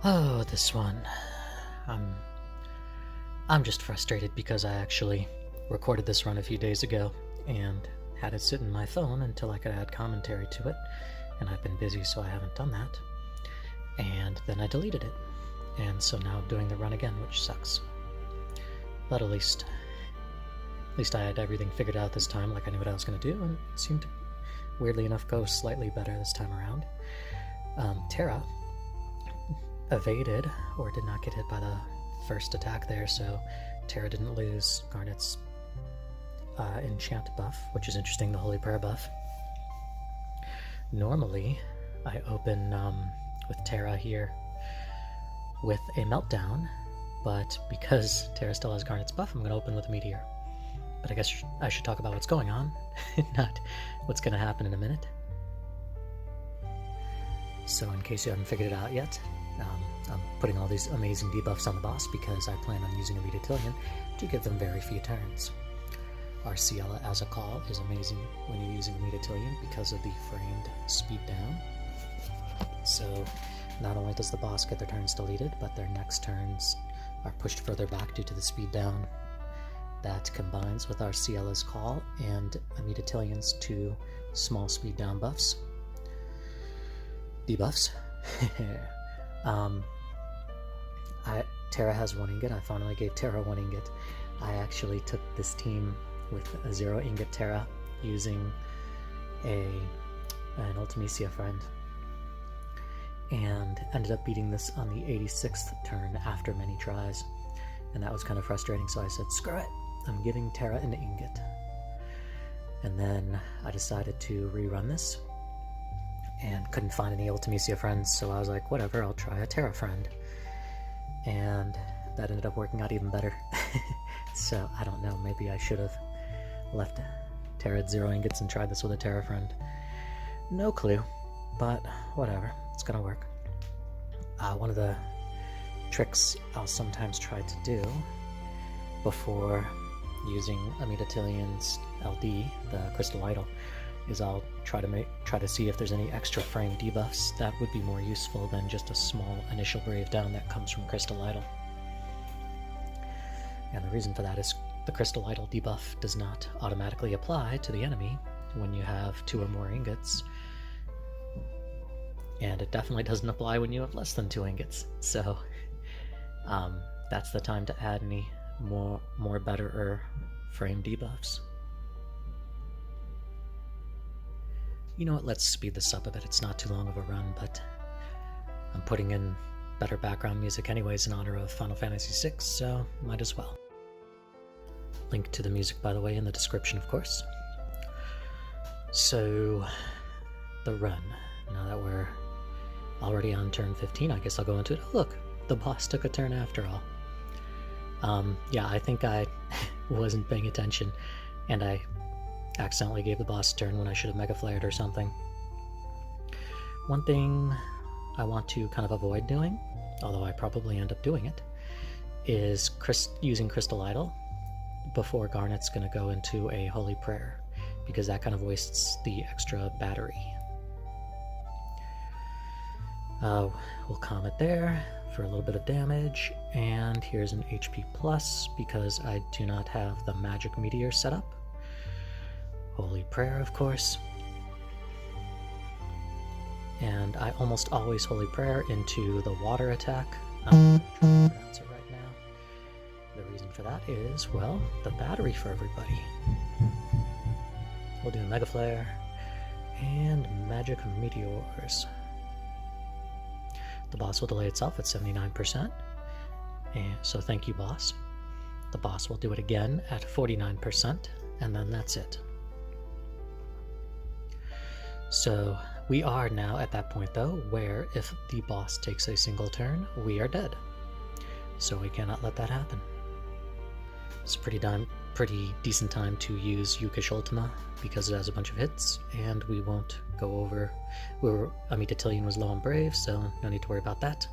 Oh, this one. I'm just frustrated because I actually recorded this run a few days ago and had it sit in my phone until I could add commentary to it, and I've been busy so I haven't done that. And then I deleted it, and so now I'm doing the run again, which sucks. But at least I had everything figured out this time, like I knew what I was going to do, and it seemed to, weirdly enough, go slightly better this time around. Terra evaded, or did not get hit by the first attack there, so Terra didn't lose Garnet's enchant buff, which is interesting, the Holy Prayer buff. Normally, I open with Terra here with a Meltdown, but because Terra still has Garnet's buff, I'm going to open with a Meteor. But I guess I should talk about what's going on, not what's going to happen in a minute. So in case you haven't figured it out yet, I'm putting all these amazing debuffs on the boss because I plan on using Amidatelion to give them very few turns. Arciela as a call is amazing when you're using Amidatelion because of the framed speed down. So not only does the boss get their turns deleted, but their next turns are pushed further back due to the speed down. That combines with Arciela's call and Amidatelion's 2 small speed down buffs. Debuffs. Terra has 1 ingot. I finally gave Terra 1 ingot. I actually took this team with a 0 ingot Terra using an Ultimecia friend, and ended up beating this on the 86th turn after many tries, and that was kind of frustrating, so I said, screw it, I'm giving Terra an ingot. And then I decided to rerun this, and couldn't find any Ultimecia friends, so I was like, whatever, I'll try a Terra friend. And that ended up working out even better. So, I don't know, maybe I should have left Terra at 0 ingots and tried this with a Terra friend. No clue, but whatever, it's gonna work. One of the tricks I'll sometimes try to do before using Amidatelion's LD, the Crystal Idol, is I'll try to see if there's any extra frame debuffs that would be more useful than just a small initial Brave Down that comes from Crystal Idol. And the reason for that is the Crystal Idol debuff does not automatically apply to the enemy when you have 2 or more ingots, and it definitely doesn't apply when you have less than 2 ingots. So that's the time to add any more better frame debuffs. You know what, let's speed this up a bit. It's not too long of a run, but I'm putting in better background music anyways in honor of Final Fantasy VI, so might as well. Link to the music, by the way, in the description, of course. So, the run. Now that we're already on turn 15, I guess I'll go into it. Oh, look, the boss took a turn after all. Yeah, I think I wasn't paying attention, and I accidentally gave the boss a turn when I should have Mega Flared or something. One thing I want to kind of avoid doing, although I probably end up doing it, is using Crystal Idol before Garnet's going to go into a Holy Prayer, because that kind of wastes the extra battery. We'll calm it there for a little bit of damage, and here's an HP plus because I do not have the Magic Meteor set up. Holy Prayer, of course. And I almost always Holy Prayer into the water attack. I'm trying to pronounce it right now. The reason for that is, well, the battery for everybody. We'll do Mega Flare and Magic Meteors. The boss will delay itself at 79%. And so thank you, boss. The boss will do it again at 49%, and then that's it. So we are now at that point, though, where if the boss takes a single turn, we are dead. So we cannot let that happen. It's a pretty decent time to use Yukish Ultima because it has a bunch of hits, and we won't go over. Amidatelion was low on Brave, so no need to worry about that.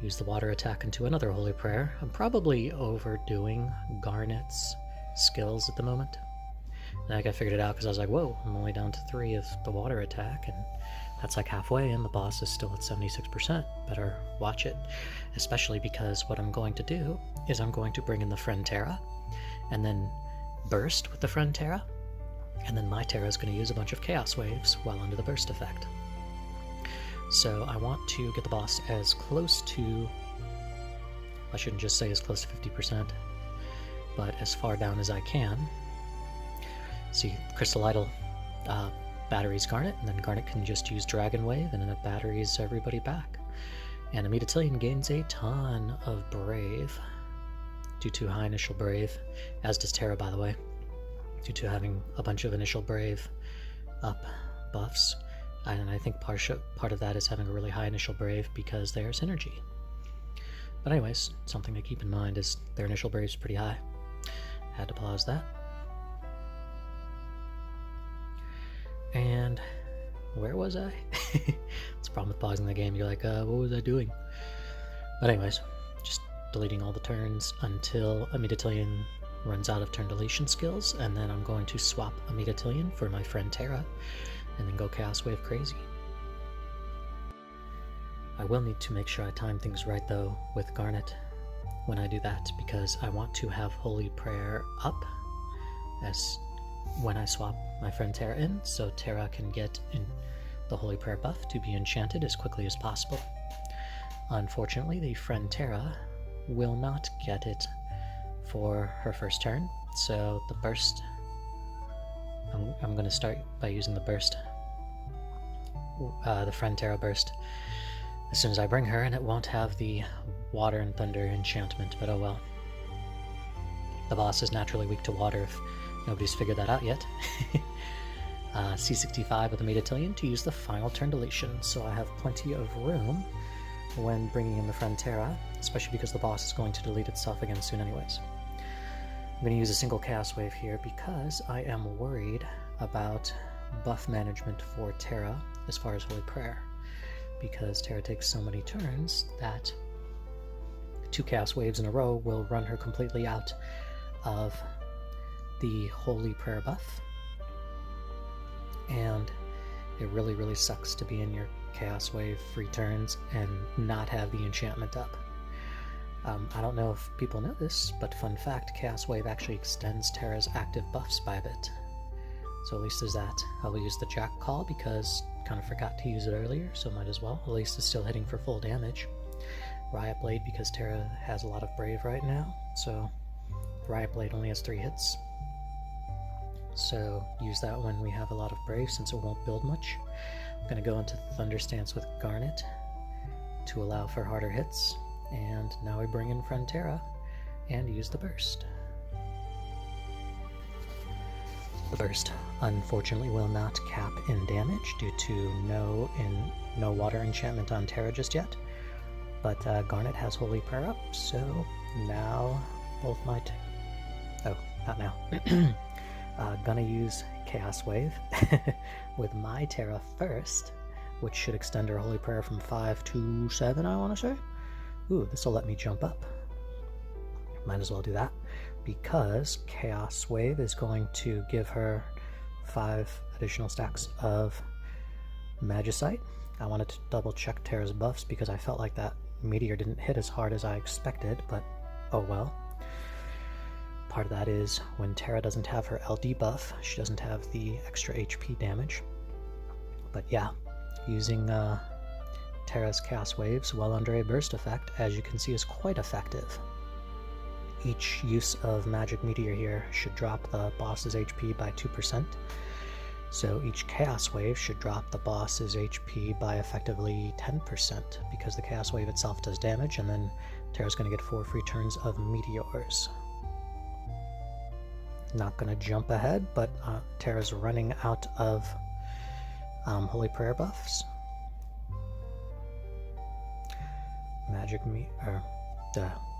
Use the water attack into another Holy Prayer. I'm probably overdoing Garnet's skills at the moment, Like, I figured it out because I was like, whoa, I'm only down to 3 of the water attack, and that's like halfway, and the boss is still at 76%. Better watch it, especially because what I'm going to do is I'm going to bring in the friend Terra, and then burst with the friend Terra, and then my Terra is going to use a bunch of Chaos Waves while under the burst effect. So I want to get the boss as close to, I shouldn't just say as close to 50%, but as far down as I can. See, Crystal Idol batteries Garnet, and then Garnet can just use Dragon Wave, and then it batteries everybody back. And Amidatelion gains a ton of Brave due to high initial Brave, as does Terra, by the way, due to having a bunch of initial Brave up buffs. And I think part of that is having a really high initial Brave because their synergy. But anyways, something to keep in mind is their initial Brave is pretty high. Had to pause that. And where was I? It's a problem with pausing the game. You're like, what was I doing? But anyways, just deleting all the turns until Amidatelion runs out of turn deletion skills, and then I'm going to swap Amidatelion for my friend Terra, and then go Chaos Wave crazy. I will need to make sure I time things right though with Garnet when I do that, because I want to have Holy Prayer up as when I swap my friend Terra in, so Terra can get in the Holy Prayer buff to be enchanted as quickly as possible. Unfortunately, the friend Terra will not get it for her first turn, so the burst, I'm going to start by using the burst, the friend Terra burst, as soon as I bring her, and it won't have the water and thunder enchantment, but oh well. The boss is naturally weak to water if nobody's figured that out yet. C65 with Amidatelion to use the final turn deletion, so I have plenty of room when bringing in the friend Terra, especially because the boss is going to delete itself again soon anyways. I'm going to use a single Chaos Wave here because I am worried about buff management for Terra as far as Holy Prayer, because Terra takes so many turns that 2 Chaos Waves in a row will run her completely out of the Holy Prayer buff, and it really sucks to be in your Chaos Wave free turns and not have the enchantment up. I don't know if people know this, but fun fact, Chaos Wave actually extends Terra's active buffs by a bit. So at least there's that. I will use the Jack Call because kind of forgot to use it earlier, so might as well. At least it's still hitting for full damage. Riot Blade because Terra has a lot of Brave right now, so Riot Blade only has 3 hits. So use that when we have a lot of Brave since it won't build much. I'm going to go into Thunder Stance with Garnet to allow for harder hits. And now we bring in friend Terra and use the burst. The burst unfortunately will not cap in damage due to no water enchantment on Terra just yet. But Garnet has Holy Prayer up, so now both my not now. Gonna use Chaos Wave with my Terra first, which should extend her Holy Prayer from 5 to 7, I want to say. Ooh, this will let me jump up. Might as well do that, because Chaos Wave is going to give her 5 additional stacks of Magicite. I wanted to double check Terra's buffs because I felt like that meteor didn't hit as hard as I expected, but oh well. Part of that is when Terra doesn't have her LD buff, she doesn't have the extra HP damage. But yeah, using Terra's Chaos Waves while under a burst effect, as you can see, is quite effective. Each use of Magic Meteor here should drop the boss's HP by 2%, so each Chaos Wave should drop the boss's HP by effectively 10%, because the Chaos Wave itself does damage, and then Terra's going to get 4 free turns of Meteors. Not going to jump ahead, but Terra's running out of Holy Prayer buffs.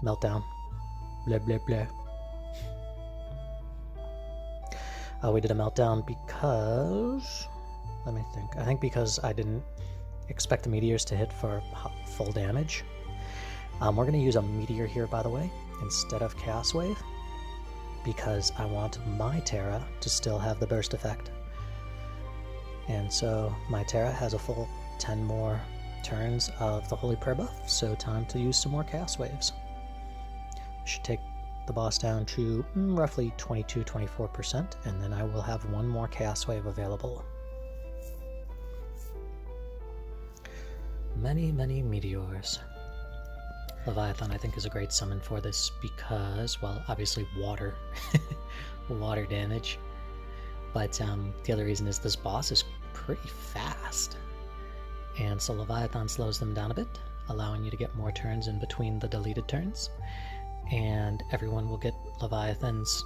Meltdown. Blah blah blah. We did a meltdown because, let me think. I think because I didn't expect the meteors to hit for full damage. We're going to use a meteor here, by the way, instead of Chaos Wave, because I want my Terra to still have the burst effect. And so my Terra has a full 10 more turns of the Holy Prayer buff, so time to use some more Chaos Waves. Should take the boss down to roughly 22-24%, and then I will have one more Chaos Wave available. Many meteors. Leviathan, I think, is a great summon for this because, well, obviously water. Water damage. But the other reason is this boss is pretty fast. And so Leviathan slows them down a bit, allowing you to get more turns in between the deleted turns. And everyone will get Leviathan's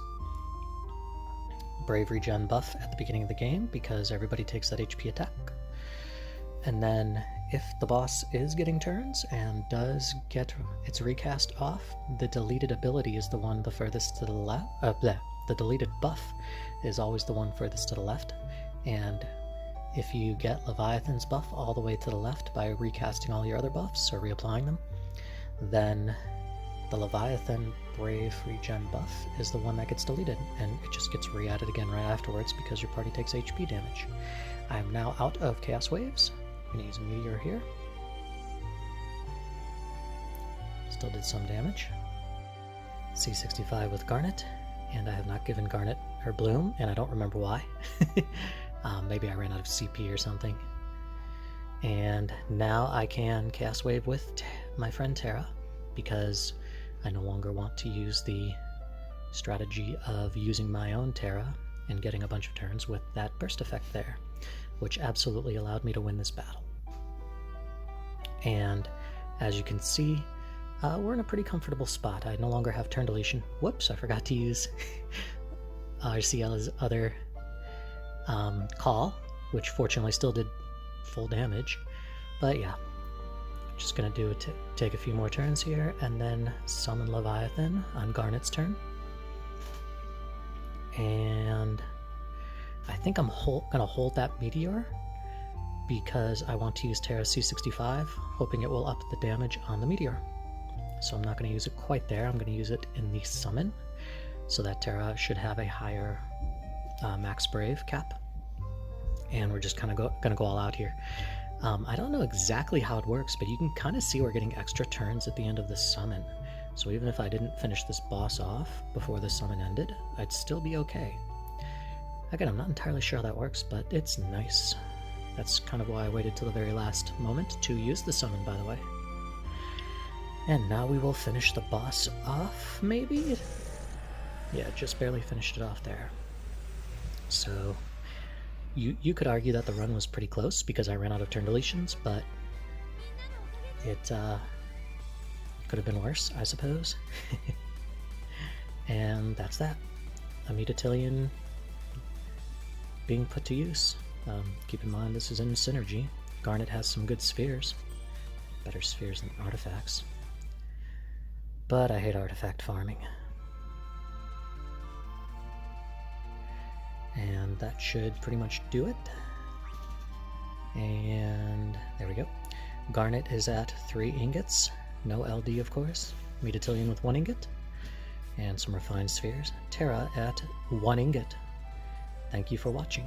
Brave Regen buff at the beginning of the game because everybody takes that HP attack. And then if the boss is getting turns and does get its recast off, the deleted ability is the one the furthest to the left. The deleted buff is always the one furthest to the left. And if you get Leviathan's buff all the way to the left by recasting all your other buffs or reapplying them, then the Leviathan Brave Regen buff is the one that gets deleted, and it just gets re-added again right afterwards because your party takes HP damage. I am now out of Chaos Waves. I'm going to use a Meteor here. Still did some damage. C65 with Garnet, and I have not given Garnet her bloom, and I don't remember why. Maybe I ran out of CP or something. And now I can Chaos Wave with my friend Terra, because I no longer want to use the strategy of using my own Terra and getting a bunch of turns with that burst effect there, which absolutely allowed me to win this battle. And as you can see, we're in a pretty comfortable spot. I no longer have turn deletion. Whoops, I forgot to use Arciela's other call, which fortunately still did full damage. But yeah, just gonna do it, take a few more turns here, and then summon Leviathan on Garnet's turn. And I think I'm gonna hold that Meteor because I want to use Terra C65, hoping it will up the damage on the Meteor. So I'm not gonna use it quite there. I'm gonna use it in the summon, so that Terra should have a higher max Brave cap. And we're just kind of gonna go all out here. I don't know exactly how it works, but you can kind of see we're getting extra turns at the end of the summon. So even if I didn't finish this boss off before the summon ended, I'd still be okay. Again, I'm not entirely sure how that works, but it's nice. That's kind of why I waited till the very last moment to use the summon, by the way. And now we will finish the boss off, maybe? Yeah, just barely finished it off there. So you could argue that the run was pretty close because I ran out of turn deletions, but it could have been worse, I suppose. And that's that. Amidatelion being put to use. Keep in mind this is in synergy. Garnet has some good spheres. Better spheres than artifacts. But I hate artifact farming. And that should pretty much do it. And there we go. Garnet is at 3 ingots. No LD, of course. Amidatelion with 1 ingot. And some refined spheres. Terra at 1 ingot. Thank you for watching.